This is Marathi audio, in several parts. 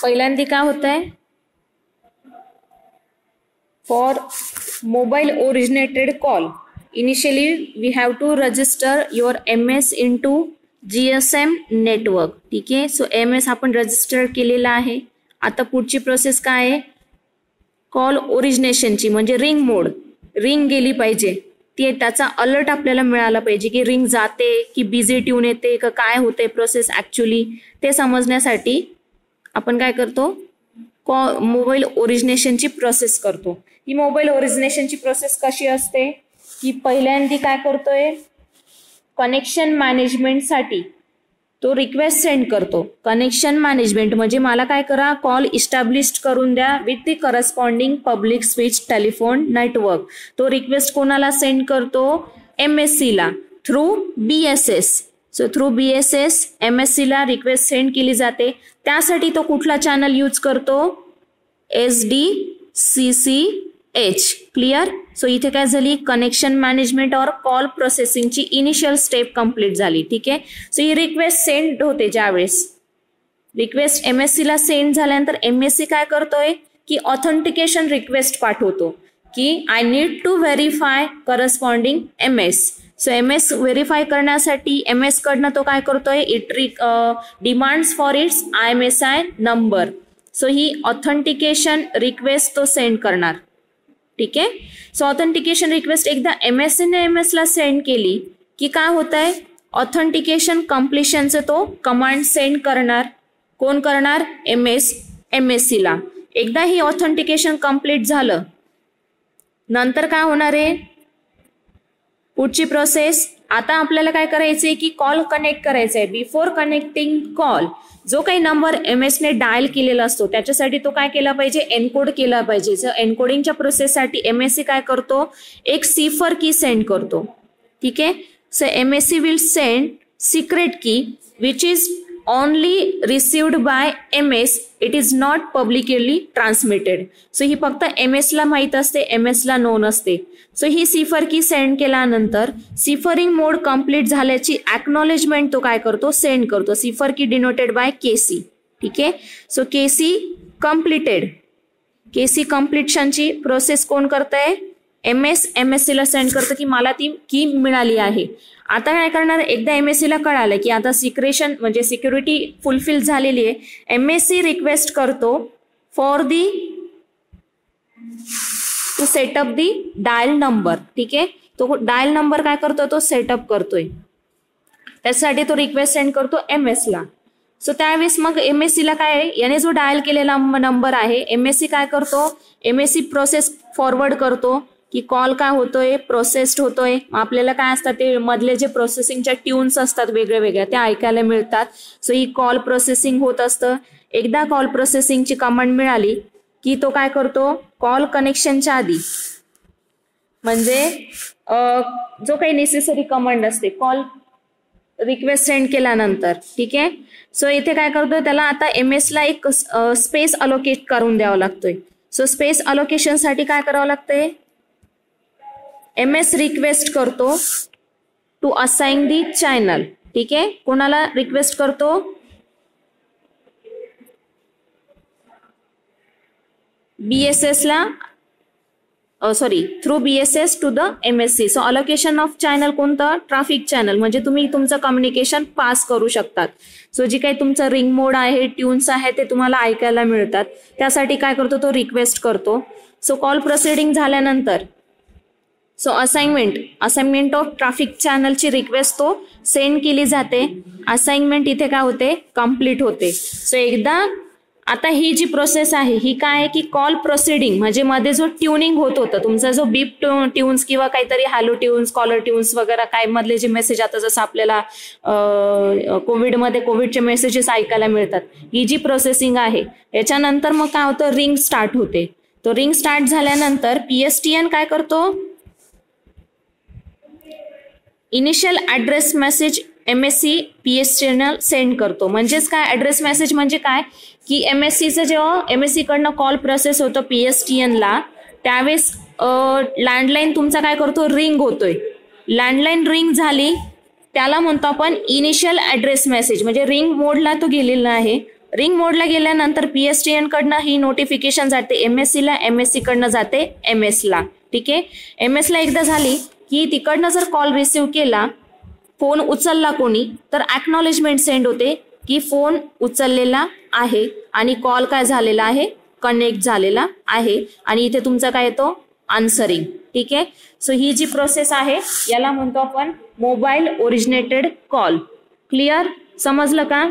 पहिल्यांदा काय होत आहे, for mobile originated call initially we have to register your MS into GSM network. ठीक आहे. सो MS आपण रजिस्टर केलेला आहे. आता पुढची प्रोसेस काय आहे, कॉल ओरिजिनेशनची, म्हणजे रिंग मोड, रिंग गेली पाहिजे, ते त्याचा अलर्ट आपल्याला मिळाला पाहिजे की रिंग जाते की बिझी ट्यून येते का काय होते प्रोसेस ॲक्च्युली, ते समजण्यासाठी आपण काय करतो, मोबाईल ओरिजिनेशनची प्रोसेस करतो. ही मोबाईल ओरिजिनेशनची प्रोसेस कशी असते की पहिल्यांदा काय करतोय, कनेक्शन मॅनेजमेंटसाठी तो रिक्वेस्ट सेंड करतो. कनेक्शन मॅनेजमेंट म्हणजे मला काय करा, कॉल इस्टॅब्लिश करून द्या with the corresponding public switch telephone network. तो रिक्वेस्ट कोणाला सेंड करतो, MSC ला through BSS. So through BSS MSC ला रिक्वेस्ट सेंड केली जाते. त्यासाठी तो कुठला चॅनल यूज करतो, SDCCH. क्लिअर. सो इथे काय झाली, कनेक्शन मॅनेजमेंट और कॉल प्रोसेसिंगची इनिशियल स्टेप कंप्लीट झाली. ठीक आहे. सो ही रिक्वेस्ट सेंड होते, ज्यावेळेस रिक्वेस्ट MSC ला सेंड झाल्यानंतर MSC काय करतोय की ऑथेंटिकेशन रिक्वेस्ट पाठवतो की I need to verify corresponding MS. So MS verify करण्यासाठी MS कडनं तो काय करतोय, it demands for its IMSI number. So ही ऑथेंटिकेशन रिक्वेस्ट तो सेंड करणार. ठीक आहे. सो ऑथेंटिकेशन रिक्वेस्ट एकदा MSC ने MS ला सेंड केली की काय होत आहे, ऑथेंटिकेशन कम्प्लिशनचं तो कमांड सेंड करणार. कोण करणार, MSC ला. एकदा ही ऑथेंटिकेशन कंप्लीट झालं नंतर काय होणार आहे, पुढची प्रोसेस. आता आपल्याला काय करायचंय की कॉल कनेक्ट करायचा आहे. बिफोर कनेक्टिंग कॉल जो काही नंबर MS ने डायल केलेला असतो त्याच्यासाठी तो काय केला पाहिजे, एनकोड केला पाहिजे. सो एनकोडिंगच्या प्रोसेससाठी MSC काय करतो, एक सिफर की सेंड करतो. ठीक आहे. So MSC will send secret key which is only received by MS. It is not publicly transmitted. So ही फक्त MS ला माहीत असते, MS ला नोन असते. सो ही सिफर की सेंड केल्यानंतर सिफरिंग मोड कंप्लीट झाल्याची ॲक्नॉलेजमेंट तो काय करतो, सेंड करतो. सिफर की डिनोटेड बाय KC. ठीक आहे. So KC completed. KC कंप्लिशनची प्रोसेस कोण करतंय, MSC ला सेंड करतं की मला ती की मिळाली आहे. आता काय करणार, एकदा MSC ला कळालं की आता सिक्रेशन म्हणजे सिक्युरिटी फुलफिल झालेली आहे, MSC रिक्वेस्ट करतो for the to set up the dial number. ठीक आहे. तो डायल नंबर काय करतो, तो सेटअप करतोय. त्यासाठी तो रिक्वेस्ट सेंड करतो MS ला. सो त्यावेळेस मग MSC ला काय आहे, याने जो डायल केलेला नंबर आहे MSC काय करतो, MSC प्रोसेस फॉरवर्ड करतो की कॉल काय होतोय, प्रोसेस्ड होतोय. आपल्याला काय असतात ते मधले जे प्रोसेसिंगच्या ट्यून्स असतात वेगळ्या वेगळ्या त्या ऐकायला मिळतात. सो ही कॉल प्रोसेसिंग होत असतं. एकदा कॉल प्रोसेसिंगची कमांड मिळाली की तो काय करतो, कॉल कनेक्शनच्या आधी म्हणजे जो काही नेसेसरी कमांड असते कॉल रिक्वेस्ट सेंड केल्यानंतर. ठीक आहे. सो इथे काय करतोय, त्याला आता MS ला एक स्पेस अलोकेट करून द्यावा लागतोय. सो स्पेस अलोकेशनसाठी काय करावं लागतंय, MS रिक्वेस्ट करतो टू असाइन दी चॅनल. ठीक आहे. कोणाला रिक्वेस्ट करतो, BSS ला, sorry through BSS to the MSC. So allocation of channel कोणतं, ट्रॅफिक चॅनल, म्हणजे तुम्ही तुमचं कम्युनिकेशन पास करू शकतात. सो जी काही तुमचं रिंग मोड आहे, ट्यून्स आहे ते तुम्हाला ऐकायला मिळतात. त्यासाठी काय करतो, तो रिक्वेस्ट करतो. सो कॉल प्रोसिडिंग झाल्यानंतर सो असाइनमेंट ऑफ ट्रॅफिक चॅनलची रिक्वेस्ट तो सेंड केली जाते. असाइनमेंट इथे काय होते, कंप्लीट होते. सो एकदा आता ही जी प्रोसेस आहे ही काय आहे की कॉल प्रोसिडिंग म्हणजे मध्ये जो ट्युनिंग होत होतं तुमचा जो बीप ट्यून्स किंवा काहीतरी हॅलो ट्यून्स, कॉलर ट्यून्स वगैरे काय मधले जे मेसेज आता जसं आपल्याला कोविडचे मेसेजेस ऐकायला मिळतात, ही जी प्रोसेसिंग आहे याच्यानंतर मग काय होतं, रिंग स्टार्ट होते. तो रिंग स्टार्ट झाल्यानंतर PSTN काय करतो, initial address message MSC PSTN send करतो. म्हणजेच काय, ॲड्रेस मेसेज म्हणजे काय की MSCचं जेव्हा MSC कडनं कॉल प्रोसेस होतो PSTN ला त्यावेळेस लँडलाईन तुमचा काय करतो, रिंग होतोय. लँडलाईन रिंग झाली त्याला म्हणतो आपण इनिशियल ॲड्रेस मेसेज, म्हणजे रिंग मोडला तो गेलेला आहे. रिंग मोडला गेल्यानंतर PSTN कडनं ही नोटिफिकेशन जाते MSC ला, MSC कडनं जाते MS ला. ठीक आहे, MS ला एकदा झाली की तिकडनं जर कॉल रिसिव्ह केला, फोन उचलला कोणी, तर ॲक्नॉलेजमेंट सेंड होते की फोन उचललेला आहे आणि कॉल काय झालेला आहे, कनेक्ट झालेला आहे, आणि इथे तुमचा काय येतो, आन्सरिंग. ठीक आहे, सो ही जी प्रोसेस आहे याला म्हणतो आपण मोबाईल ओरिजिनेटेड कॉल. क्लिअर, समजलं का?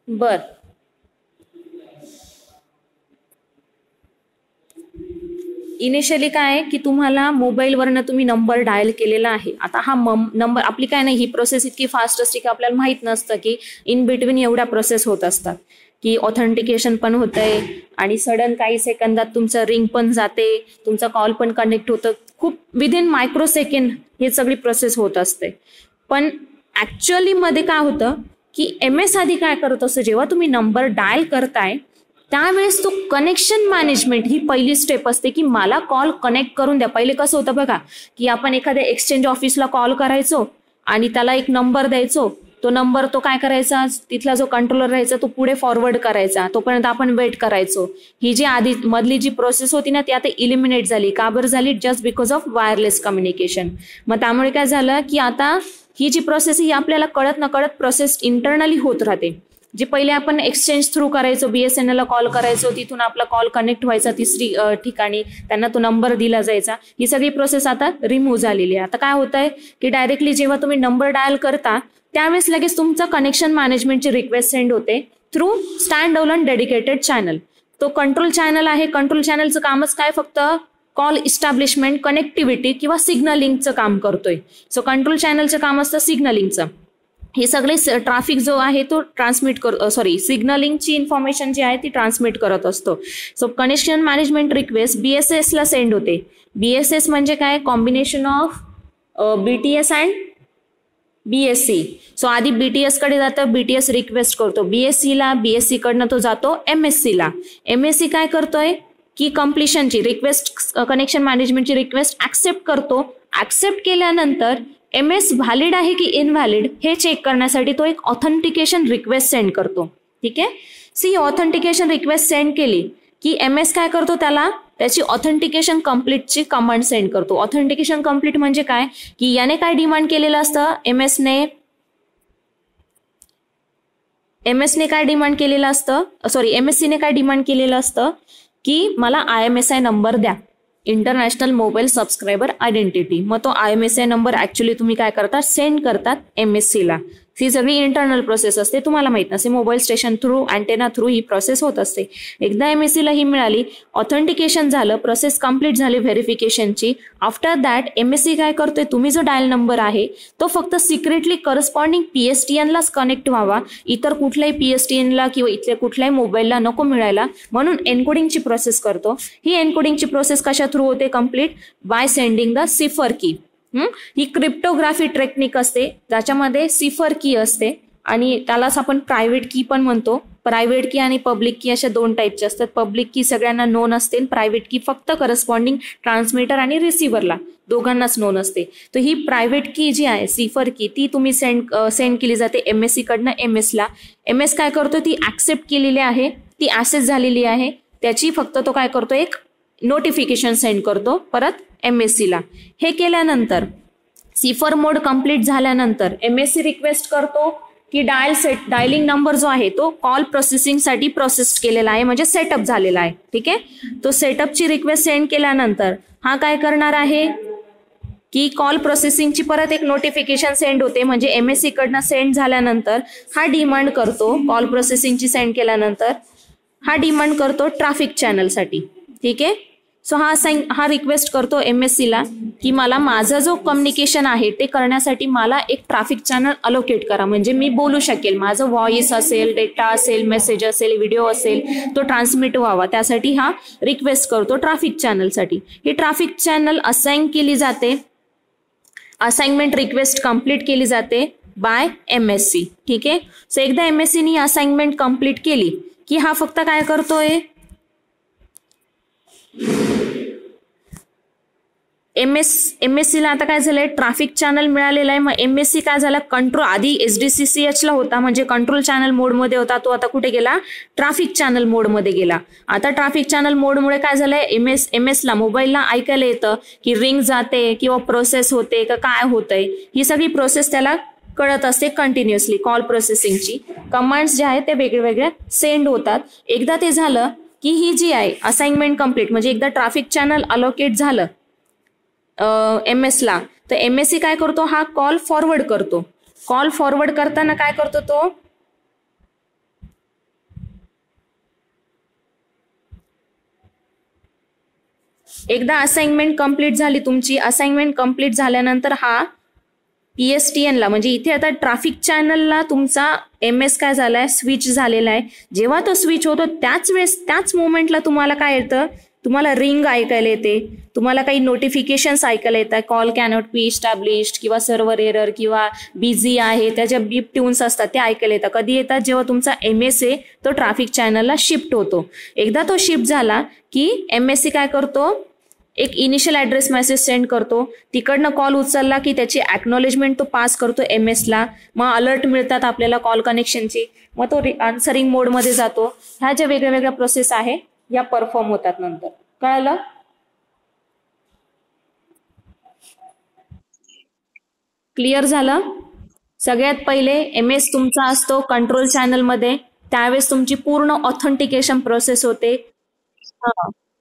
बर, इनिशियली काय आहे की तुम्हाला मोबाईलवरनं तुम्ही नंबर डायल केलेला आहे. आता हा नंबर आपली काय नाही, ही प्रोसेस इतकी फास्ट असते की आपल्याला माहित नसतं की इन बिटवीन एवढ्या प्रोसेस होत असतात की ऑथेंटिकेशन पण होतंय आणि सडन काही सेकंदात तुमचं रिंग पण जाते, तुमचा कॉल पण कनेक्ट होतं. खूप विदिन मायक्रो सेकंड हे सगळी प्रोसेस होत असते. पण ऍक्च्युअली मध्ये काय होतं की MS आधी काय करत असतं, जेव्हा तुम्ही नंबर डायल करताय त्यावेळेस तो कनेक्शन मॅनेजमेंट ही पहिली स्टेप असते की मला कॉल कनेक्ट करून द्या. पहिले कसं होतं बघा की आपण एखाद्या एक्सचेंज ऑफिसला कॉल करायचो आणि त्याला एक नंबर द्यायचो, तो नंबर तो काय करायचा, तिथला जो कंट्रोलर राहायचा तो पुढे फॉरवर्ड करायचा, तोपर्यंत आपण वेट करायचो. ही जी आधी मधली जी प्रोसेस होती ना ती आता इलिमिनेट झाली. का बरं झाली? Just because of wireless communication. मग त्यामुळे काय झालं की आता ही जी प्रोसेस ही आपल्याला कळत नकळत प्रोसेस इंटरनली होत राहते. जे पहिले आपण एक्सचेंज थ्रू करायचो, BSNL ला कॉल करायचो, तिथून आपला कॉल कनेक्ट व्हायचा तिसरी ठिकाणी, त्यांना तो नंबर दिला जायचा, ही सगळी प्रोसेस आता रिमूव्ह झालेली आहे. आता काय होत आहे की डायरेक्टली जेव्हा तुम्ही नंबर डायल करता त्यावेळेस लगेच तुमचं कनेक्शन मॅनेजमेंटची रिक्वेस्ट सेंड होते through stand alone dedicated channel. तो कंट्रोल चॅनल आहे. कंट्रोल चॅनलचं कामच काय, फक्त कॉल इस्टॅब्लिशमेंट, कनेक्टिव्हिटी किंवा सिग्नलिंगचं काम करतोय. सो कंट्रोल चॅनलचं काम असतं सिग्नलिंगचं. हे सगळे ट्रॅफिक जो आहे तो ट्रान्समिट सिग्नलिंगची इन्फॉर्मेशन जी आहे ती ट्रान्समिट करत असतो. So connection management request BSS ला सेंड होते. BSS म्हणजे काय, combination of BTS and BSC. So आधी BTS कडे जातं, BTS रिक्वेस्ट करतो BSC ला, BSC कडनं तो जातो MSC ला. MSC काय करतोय की कम्प्लिशनची रिक्वेस्ट, कनेक्शन मॅनेजमेंटची रिक्वेस्ट ऍक्सेप्ट करतो. ऍक्सेप्ट केल्यानंतर MS व्हॅलिड आहे की इनव्हॅलिड हे चेक करण्यासाठी तो एक ऑथेंटिकेशन रिक्वेस्ट सेंड करतो. ठीक आहे, सी ऑथेंटिकेशन रिक्वेस्ट सेंड केली की MS काय करतो, त्याची ऑथेंटिकेशन कम्प्लीटची कमांड सेंड करतो. ऑथेंटिकेशन कम्प्लीट म्हणजे काय की याने काय डिमांड केलेलं असतं, MSने काय डिमांड केलेलं असतं, MSCने काय डिमांड केलेलं असतं की मला IMSI नंबर द्या, इंटरनॅशनल मोबाईल सबस्क्रायबर आयडेंटिटी. मग तो IMSI नंबर ऍक्च्युअली तुम्ही काय करता, सेंड करतात MSC ला. ही सगळी इंटरनल प्रोसेस असते, तुम्हाला माहित नसते. Mobile station through, antenna through ही प्रोसेस होत असते. एकदा MSC ला ही मिळाली, ऑथेंटिकेशन झालं, प्रोसेस कंप्लीट झाली व्हेरिफिकेशनची. आफ्टर दॅट MSC काय करतोय, तुम्ही जो डायल नंबर आहे तो फक्त सिक्रेटली करस्पॉन्डिंग PSTN लाच कनेक्ट व्हावा, इतर कुठल्याही PSTN ला किंवा इथल्या कुठल्याही मोबाईलला नको मिळायला, म्हणून एन्कोडिंगची प्रोसेस करतो. ही एन्कोडिंगची प्रोसेस कशा थ्रू होते, कम्प्लीट बाय सेंडिंग द सिफर की. ही क्रिप्टोग्राफी टेक्निक असते ज्याच्यामध्ये सिफर की असते आणि त्यालाच आपण प्रायव्हेट की पण म्हणतो. प्रायव्हेट की आणि पब्लिक की अशा दोन टाईपचे असतात. पब्लिक की सगळ्यांना नोन असते, प्रायव्हेट की फक्त करस्पॉन्डिंग ट्रान्समीटर आणि रिसिव्हरला दोघांनाच नोन असते. तर ही प्रायव्हेट की जी आहे सिफर की ती तुम्ही सेंड केली जाते MSC कडनं MS ला. MS काय करतो, ती ऍक्सेप्ट केलेली आहे, ती ऍसेस झालेली आहे, त्याची फक्त तो काय करतो, एक नोटिफिकेशन सेंड करतो परत MSC ला. हे केल्यानंतर सिफर मोड कंप्लीट झाल्यानंतर MSC रिक्वेस्ट करतो की डायलिंग नंबर जो आहे तो कॉल प्रोसेसिंगसाठी प्रोसेस केलेला आहे, म्हणजे सेटअप झालेला आहे. ठीक आहे, तो सेटअपची रिक्वेस्ट सेंड केल्यानंतर हा काय करणार आहे की कॉल प्रोसेसिंगची परत एक नोटिफिकेशन सेंड होते, म्हणजे MSC कडनं सेंड झाल्यानंतर हा डिमांड करतो, कॉल प्रोसेसिंगची सेंड केल्यानंतर हा डिमांड करतो ट्रॅफिक चॅनलसाठी. ठीक आहे, सो हा रिक्वेस्ट करतो MSC ला की मला माझं जो कम्युनिकेशन आहे ते करण्यासाठी मला एक ट्रॅफिक चॅनल अलोकेट करा, म्हणजे मी बोलू शकेल, माझं व्हॉइस असेल, डेटा असेल, मेसेज असेल, व्हिडिओ असेल, तो ट्रान्समिट व्हावा, त्यासाठी हा रिक्वेस्ट करतो ट्रॅफिक चॅनलसाठी. ही ट्रॅफिक चॅनल असाइन केली जाते, असाइनमेंट रिक्वेस्ट कंप्लीट केली जाते बाय MSC. ठीक आहे, सो एकदा MSCनी असाइनमेंट कंप्लीट केली की हा फक्त काय करतोय, एमएससी ला आता काय झालंय, ट्रॅफिक चॅनल मिळालेला आहे. मग एमएससी काय झालं, कंट्रोल आधी एसडीसीसीएच ला होता म्हणजे कंट्रोल चॅनल मोडमध्ये होता, तो आता कुठे गेला, ट्रॅफिक चॅनल मोडमध्ये गेला. आता ट्रॅफिक चॅनल मोडमुळे काय झालंय, एमएसला मोबाईलला ऐकायला येतं की रिंग जाते किंवा प्रोसेस होते का काय होतंय, ही सगळी प्रोसेस त्याला कळत असते कंटिन्युअसली. कॉल प्रोसेसिंगची कमांड्स जे आहेत ते वेगवेगळ्या सेंड होतात. एकदा ते झालं की ही जी आहे असाइनमेंट कम्प्लीट, म्हणजे एकदा ट्रॅफिक चॅनल अलोकेट झालं एमएस ला, तर एमएससी काय करतो, हा कॉल फॉरवर्ड करतो. कॉल फॉरवर्ड करताना काय करतो तो, एकदा असाइनमेंट कंप्लीट झाली तुमची, असाइनमेंट कंप्लीट झाल्यानंतर हा PSTN ला, म्हणजे इथे आता ट्रॅफिक चॅनलला तुमचा एमएस काय झालाय, स्विच झालेला आहे. जेव्हा तो स्विच होतो त्याच वेळेस त्याच मोमेंटला तुम्हाला काय येतं, तुम्हाला रिंग ऐकायला येते, तुम्हाला काही नोटिफिकेशन्स ऐकायला येतात, कॉल कॅनॉट बी इस्टॅब्लिश्ड किंवा सर्व्हर एरर किंवा बिझी आहे, त्याच्या बीप ट्यून्स असतात ते ऐकायला येतात. कधी येतात, जेव्हा तुमचा एमएस आहे तो ट्रॅफिक चॅनलला शिफ्ट होतो. एकदा तो शिफ्ट झाला की एमएससी काय करतो, एक इनिशियल ॲड्रेस मेसेज सेंड करतो, तिकडनं कॉल उचलला की त्याची ॲक्नॉलेजमेंट तो पास करतो एमएसला. मग अलर्ट मिळतात आपल्याला कॉल कनेक्शनची, मग तो आन्सरिंग मोडमध्ये जातो. ह्या ज्या वेगळ्या वेगळ्या प्रोसेस आहे या परफॉर्म होतात नंतर. कळलं? क्लिअर झालं? सगळ्यात पहिले एमएस तुमचा असतो कंट्रोल चॅनलमध्ये, त्यावेळेस तुमची पूर्ण ऑथेंटिकेशन प्रोसेस होते.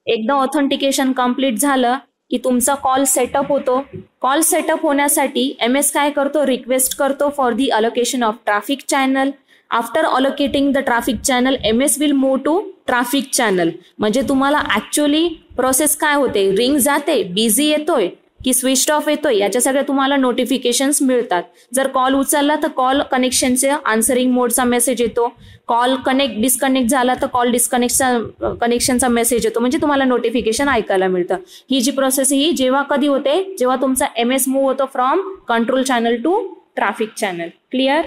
एकदा ऑथेंटिकेशन कंप्लीट झालं की तुमचा कॉल सेटअप होतो. कॉल सेटअप होण्यासाठी एमएस काय करतो, रिक्वेस्ट करतो for the allocation of traffic channel. After allocating the traffic channel MS will move to traffic channel. म्हणजे तुम्हाला ऍक्च्युअली प्रोसेस काय होते, रिंग जाते, बिझी येतोय की स्विच ऑफ येतोय, याच्या सगळ्या तुम्हाला नोटिफिकेशन्स मिळतात. जर कॉल उचलला तर कॉल कनेक्शनचे आन्सरिंग मोडचा मेसेज येतो, कॉल डिस्कनेक्ट झाला तर कॉल कनेक्शनचा मेसेज येतो, म्हणजे तुम्हाला नोटिफिकेशन ऐकायला मिळतं. ही जी प्रोसेस ही जेव्हा कधी होते, जेव्हा तुमचा एमएस मूव्ह होतो from control channel to traffic channel. Clear?